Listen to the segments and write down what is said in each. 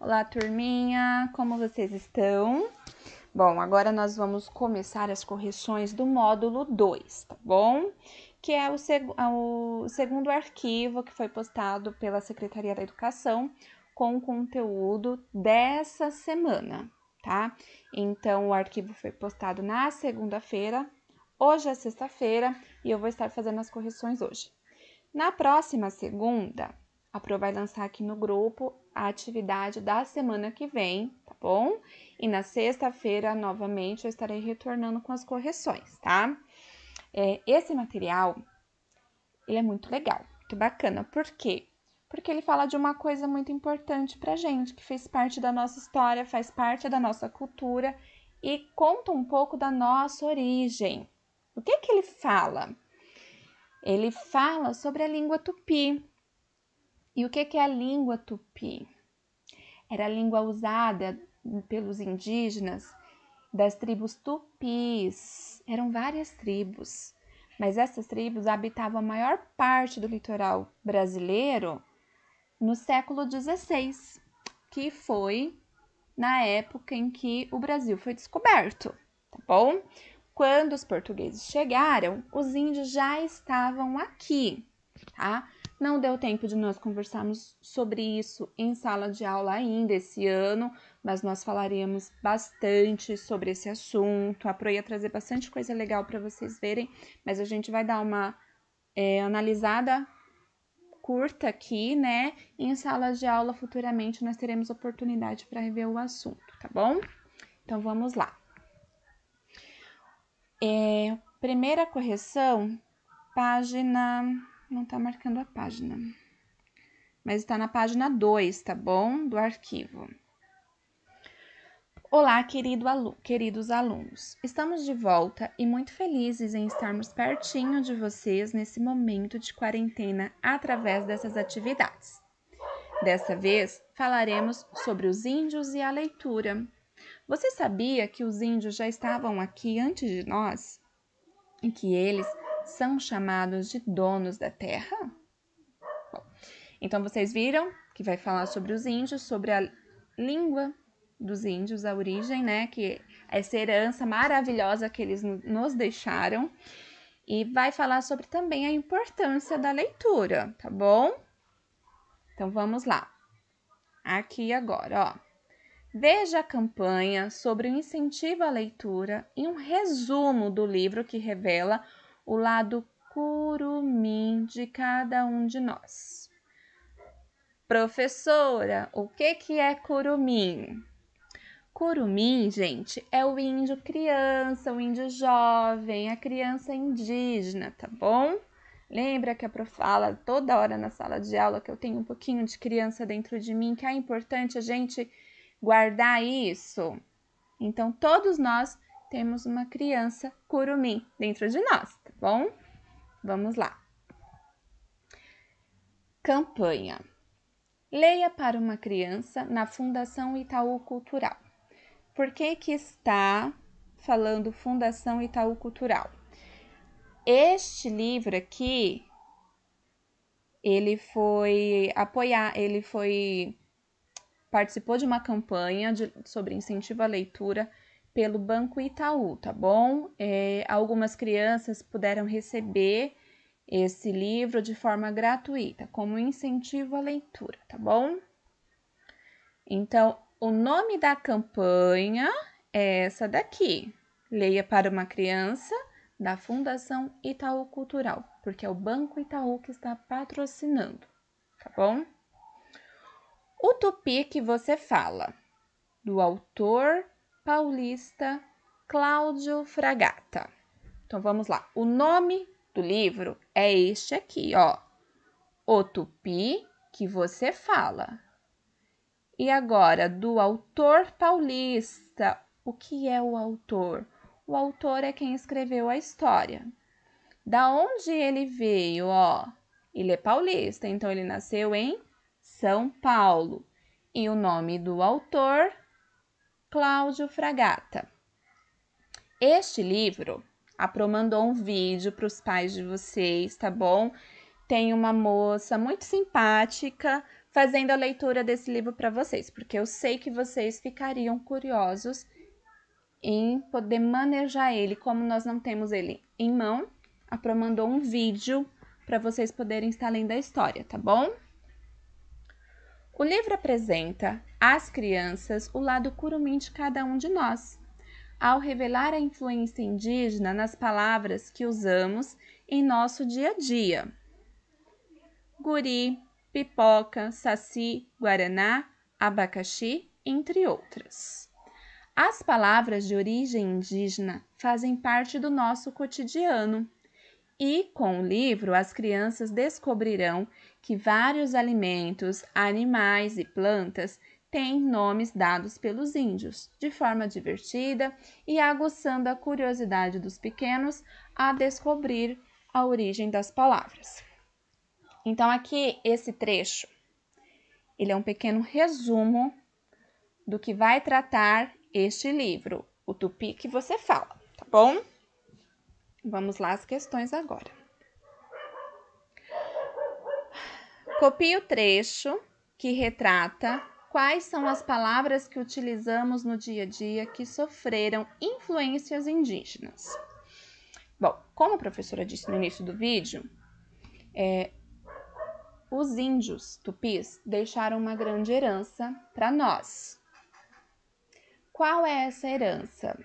Olá, turminha! Como vocês estão? Bom, agora nós vamos começar as correções do módulo 2, tá bom? Que é o segundo arquivo que foi postado pela Secretaria da Educação com o conteúdo dessa semana, tá? Então, o arquivo foi postado na segunda-feira, hoje é sexta-feira e eu vou estar fazendo as correções hoje. Na próxima segunda, a Pro vai lançar aqui no grupo a atividade da semana que vem, tá bom? E na sexta-feira, novamente, eu estarei retornando com as correções, tá? Esse material, ele é muito legal, muito bacana. Por quê? Porque ele fala de uma coisa muito importante pra gente, que fez parte da nossa história, faz parte da nossa cultura e conta um pouco da nossa origem. O que que ele fala? Ele fala sobre a língua tupi. E o que é a língua tupi? Era a língua usada pelos indígenas das tribos tupis. Eram várias tribos, mas essas tribos habitavam a maior parte do litoral brasileiro no século XVI, que foi na época em que o Brasil foi descoberto, tá bom? Quando os portugueses chegaram, os índios já estavam aqui, tá? Não deu tempo de nós conversarmos sobre isso em sala de aula ainda esse ano, mas nós falaríamos bastante sobre esse assunto. A Pro ia trazer bastante coisa legal para vocês verem, mas a gente vai dar uma analisada curta aqui, né? E em sala de aula futuramente nós teremos oportunidade para rever o assunto, tá bom? Então vamos lá. Primeira correção, página... Não tá marcando a página, mas está na página 2, tá bom? Do arquivo. Olá, queridos alunos. Estamos de volta e muito felizes em estarmos pertinho de vocês nesse momento de quarentena através dessas atividades. Dessa vez, falaremos sobre os índios e a leitura. Você sabia que os índios já estavam aqui antes de nós? E que eles são chamados de donos da terra? Bom, então vocês viram que vai falar sobre os índios, sobre a língua dos índios, a origem, né? Que essa herança maravilhosa que eles nos deixaram. E vai falar sobre também a importância da leitura, tá bom? Então vamos lá. Aqui agora, ó. Veja a campanha sobre o incentivo à leitura e um resumo do livro que revela o lado curumim de cada um de nós. Professora, o que é curumim? Curumim, gente, é o índio criança, o índio jovem, a criança indígena, tá bom? Lembra que a Pro fala toda hora na sala de aula que eu tenho um pouquinho de criança dentro de mim, que é importante a gente guardar isso? Então, todos nós temos uma criança curumim dentro de nós, tá bom? Vamos lá. Campanha. Leia para uma criança na Fundação Itaú Cultural. Por que está falando Fundação Itaú Cultural? Este livro aqui, ele participou de uma campanha sobre incentivo à leitura pelo Banco Itaú, tá bom? Algumas crianças puderam receber esse livro de forma gratuita, como incentivo à leitura, tá bom? Então, o nome da campanha é essa daqui. Leia para uma criança da Fundação Itaú Cultural, porque é o Banco Itaú que está patrocinando, tá bom? O tupi que você fala, do autor paulista Cláudio Fragata. Então, vamos lá. O nome do livro é este aqui, ó. O tupi que você fala. E agora, do autor paulista. O que é o autor? O autor é quem escreveu a história. Da onde ele veio, ó? Ele é paulista, então ele nasceu em São Paulo. E o nome do autor, Cláudio Fragata. Este livro, a Pro mandou um vídeo para os pais de vocês, tá bom? Tem uma moça muito simpática fazendo a leitura desse livro para vocês, porque eu sei que vocês ficariam curiosos em poder manejar ele. Como nós não temos ele em mão, a Pro mandou um vídeo para vocês poderem estar lendo a história, tá bom? O livro apresenta às crianças o lado curumim de cada um de nós, ao revelar a influência indígena nas palavras que usamos em nosso dia a dia. Guri, pipoca, saci, guaraná, abacaxi, entre outras. As palavras de origem indígena fazem parte do nosso cotidiano e, com o livro, as crianças descobrirão que vários alimentos, animais e plantas têm nomes dados pelos índios, de forma divertida e aguçando a curiosidade dos pequenos a descobrir a origem das palavras. Então, aqui, esse trecho, ele é um pequeno resumo do que vai tratar este livro, o tupi que você fala, tá bom? Vamos lá às questões agora. Copie o trecho que retrata quais são as palavras que utilizamos no dia a dia que sofreram influências indígenas. Bom, como a professora disse no início do vídeo, os índios tupis deixaram uma grande herança para nós. Qual é essa herança?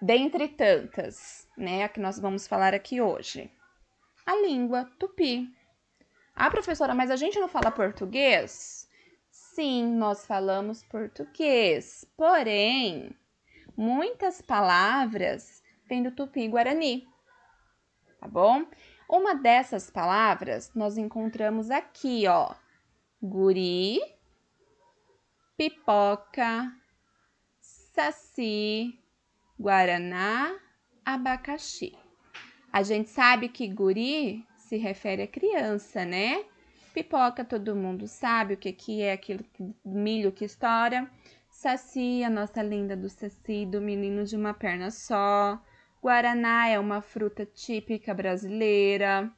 Dentre tantas, né, a que nós vamos falar aqui hoje. A língua tupi. Ah, professora, mas a gente não fala português? Sim, nós falamos português, porém, muitas palavras vêm do tupi-guarani, tá bom? Uma dessas palavras nós encontramos aqui, ó, guri, pipoca, saci, guaraná, abacaxi. A gente sabe que guri se refere a criança, né? Pipoca, todo mundo sabe o que é aquilo milho que estoura. Saci, a nossa lenda do saci, do menino de uma perna só. Guaraná é uma fruta típica brasileira.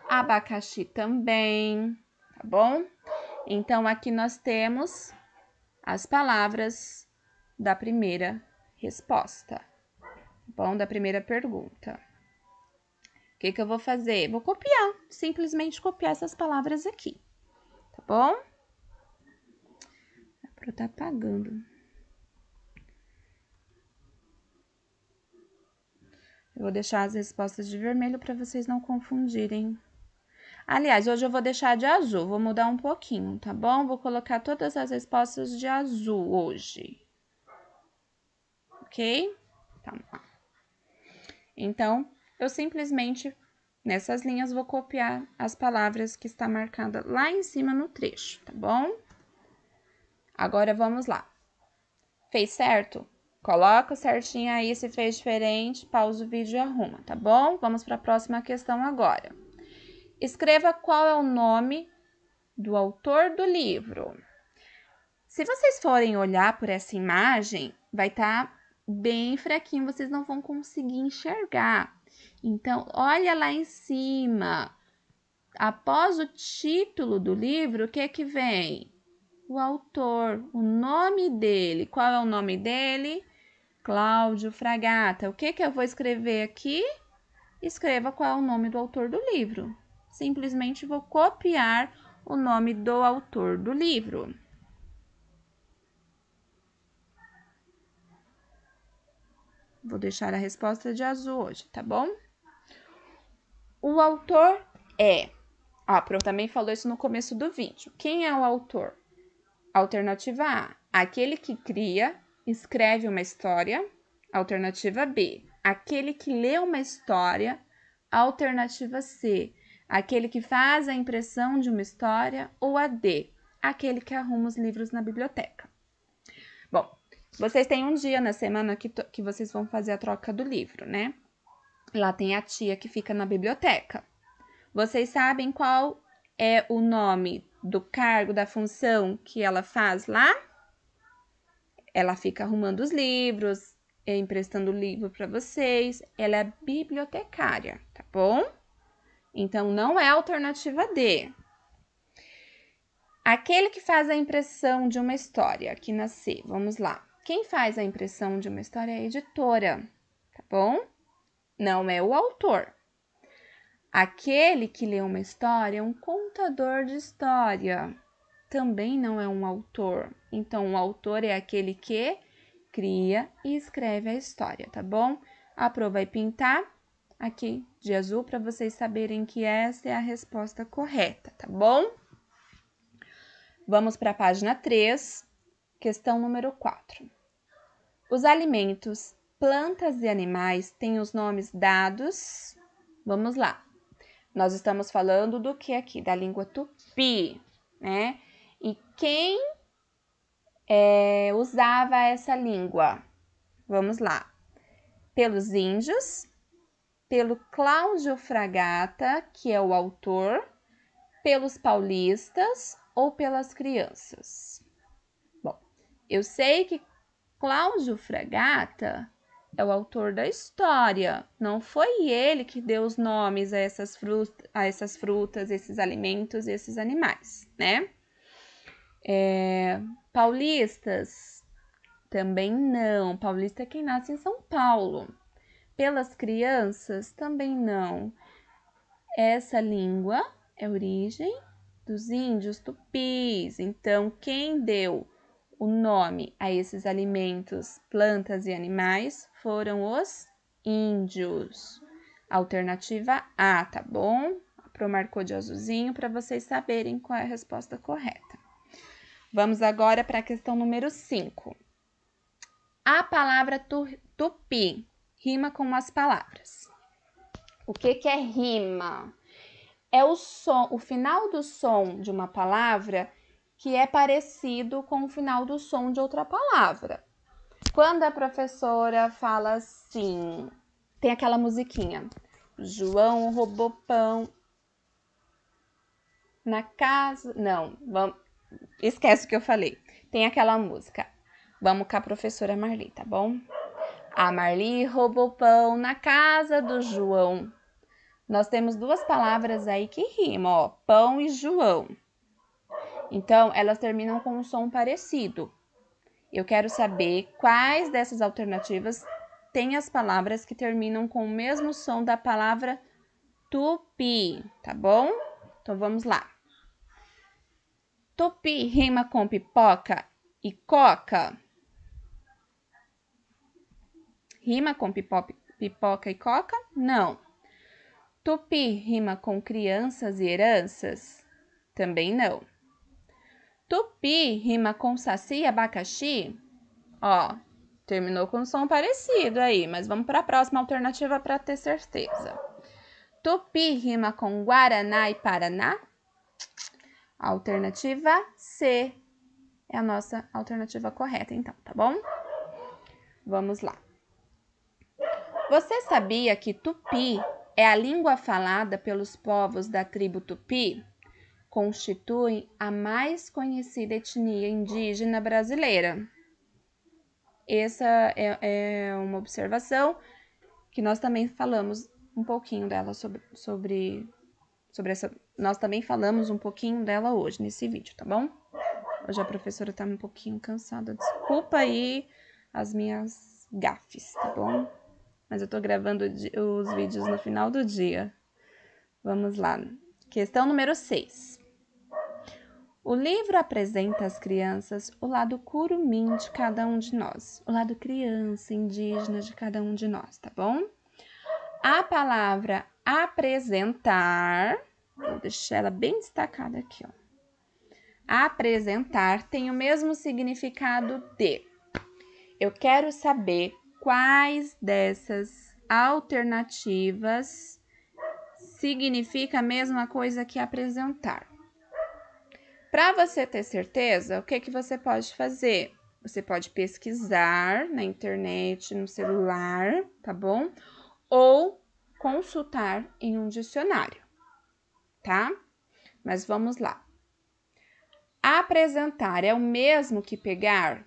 Abacaxi também, tá bom? Então, aqui nós temos as palavras da primeira resposta, tá bom? Da primeira pergunta. O que eu vou fazer? Vou copiar, simplesmente copiar essas palavras aqui, tá bom? A Pro tá apagando. Eu vou deixar as respostas de vermelho para vocês não confundirem. Aliás, hoje eu vou deixar de azul, vou mudar um pouquinho, tá bom? Vou colocar todas as respostas de azul hoje. Ok? Tá. Então, eu simplesmente, nessas linhas, vou copiar as palavras que está marcada lá em cima no trecho, tá bom? Agora, vamos lá. Fez certo? Coloca certinho aí, se fez diferente, pausa o vídeo e arruma, tá bom? Vamos para a próxima questão agora. Escreva qual é o nome do autor do livro. Se vocês forem olhar por essa imagem, vai estar bem fraquinho, vocês não vão conseguir enxergar. Então, olha lá em cima. Após o título do livro, o que que vem? O autor, o nome dele. Qual é o nome dele? Cláudio Fragata. O que eu vou escrever aqui? Escreva qual é o nome do autor do livro. Simplesmente vou copiar o nome do autor do livro. Vou deixar a resposta de azul hoje, tá bom? O autor é... Ah, Pro também falou isso no começo do vídeo. Quem é o autor? Alternativa A, aquele que cria, escreve uma história. Alternativa B, aquele que lê uma história. Alternativa C, aquele que faz a impressão de uma história. Ou a D, aquele que arruma os livros na biblioteca. Bom, vocês têm um dia na semana que vocês vão fazer a troca do livro, né? Lá tem a tia que fica na biblioteca. Vocês sabem qual é o nome do cargo, da função que ela faz lá? Ela fica arrumando os livros, emprestando o livro para vocês. Ela é bibliotecária, tá bom? Então, não é a alternativa D. Aquele que faz a impressão de uma história, aqui na C, vamos lá. Quem faz a impressão de uma história é a editora, tá bom? Não é o autor. Aquele que lê uma história é um contador de história. Também não é um autor. Então, o autor é aquele que cria e escreve a história, tá bom? A Pro vai pintar aqui de azul para vocês saberem que essa é a resposta correta, tá bom? Vamos para a página 3, questão número 4. Os alimentos, plantas e animais têm os nomes dados. Vamos lá. Nós estamos falando do que aqui? Da língua tupi, né? E quem usava essa língua? Vamos lá. Pelos índios, pelo Cláudio Fragata, que é o autor, pelos paulistas ou pelas crianças? Bom, eu sei que Cláudio Fragata é o autor da história. Não foi ele que deu os nomes a essas frutas, esses alimentos e esses animais, né? Paulistas, também não. Paulista é quem nasce em São Paulo. Pelas crianças, também não. Essa língua é origem dos índios tupis. Então, quem deu o nome a esses alimentos, plantas e animais foram os índios. Alternativa A, tá bom? A Pro marcou de azulzinho para vocês saberem qual é a resposta correta. Vamos agora para a questão número 5. A palavra tupi rima com as palavras. O que é rima? É o final do som de uma palavra que é parecido com o final do som de outra palavra. Quando a professora fala assim, tem aquela musiquinha, João roubou pão na casa... Não, esquece o que eu falei. Tem aquela música. Vamos com a professora Marli, tá bom? A Marli roubou pão na casa do João. Nós temos duas palavras aí que rimam, ó, pão e João. Então, elas terminam com um som parecido. Eu quero saber quais dessas alternativas têm as palavras que terminam com o mesmo som da palavra tupi, tá bom? Então, vamos lá. Tupi rima com pipoca e coca? Rima com pipoca e coca? Não. Tupi rima com crianças e heranças? Também não. Tupi rima com saci e abacaxi? Ó, terminou com um som parecido aí, mas vamos para a próxima alternativa para ter certeza. Tupi rima com Guaraná e Paraná? A alternativa C é a nossa alternativa correta, então, tá bom? Vamos lá. Você sabia que Tupi é a língua falada pelos povos da tribo Tupi? Constituem a mais conhecida etnia indígena brasileira. Essa é uma observação que nós também falamos um pouquinho dela sobre essa. Nós também falamos um pouquinho dela hoje nesse vídeo, tá bom? Hoje a professora tá um pouquinho cansada. Desculpa aí as minhas gafes, tá bom? Mas eu tô gravando os vídeos no final do dia. Vamos lá. Questão número 6. O livro apresenta às crianças o lado curumim de cada um de nós. O lado criança, indígena de cada um de nós, tá bom? A palavra apresentar, vou deixar ela bem destacada aqui, ó. Apresentar tem o mesmo significado de. Eu quero saber quais dessas alternativas significa a mesma coisa que apresentar. Para você ter certeza, o que você pode fazer? Você pode pesquisar na internet, no celular, tá bom? Ou consultar em um dicionário, tá? Mas vamos lá. Apresentar é o mesmo que pegar?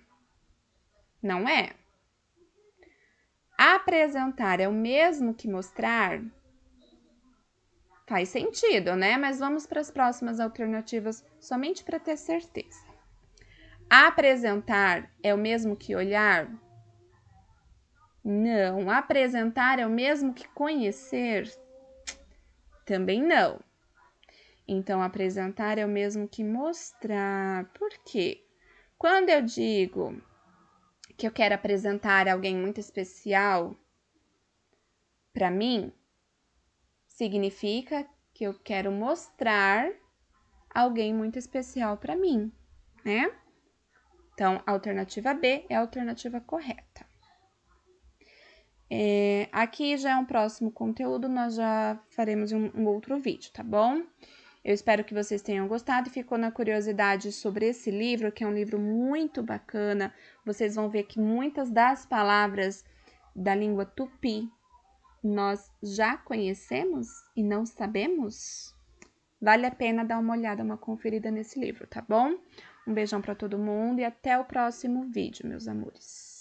Não é. Apresentar é o mesmo que mostrar? Faz sentido, né? Mas vamos para as próximas alternativas somente para ter certeza. Apresentar é o mesmo que olhar? Não. Apresentar é o mesmo que conhecer? Também não. Então, apresentar é o mesmo que mostrar. Por quê? Quando eu digo que eu quero apresentar alguém muito especial para mim, significa que eu quero mostrar alguém muito especial para mim, né? Então, a alternativa B é a alternativa correta. Aqui já é um próximo conteúdo, nós já faremos um outro vídeo, tá bom? Eu espero que vocês tenham gostado e ficou na curiosidade sobre esse livro, que é um livro muito bacana. Vocês vão ver que muitas das palavras da língua tupi nós já conhecemos e não sabemos. Vale a pena dar uma olhada, uma conferida nesse livro, tá bom? Um beijão para todo mundo e até o próximo vídeo, meus amores.